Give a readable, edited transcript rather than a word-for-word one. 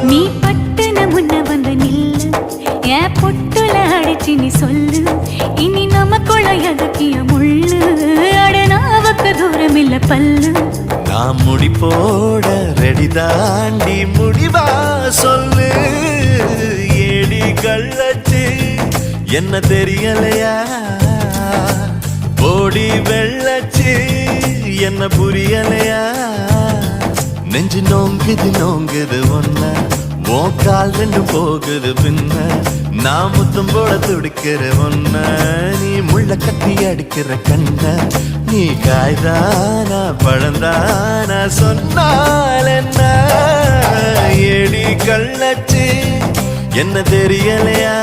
நீ பட்டுன முன்ன வந்து நில்லு என் பொட்டுல அடிச்சு நீ சொல்லு இனி நமக்குள்ள எதுக்கிய முள்ளு அடனாவுக்கு தூரம் இல்ல பல்லு நான் முடி போட ரெடி தாண்டி முடிவா சொல்லு ஏடி கள்ளச்சு என்ன தெரியலையா ஓடி வெள்ளச்சு என்ன புரியலையா நெஞ்சு நோங்குது ஒன்ன உன் கால் ரெண்டு போகுது பின்ன நான் முத்தம் போட துடிக்கிற ஒன்ன நீ முள்ள கட்டி அடிக்கிற கண்ண நீ காய்தானா பழந்தானா சொன்னால் என்ன ஏடி கள்ளச்சு என்ன தெரியலையா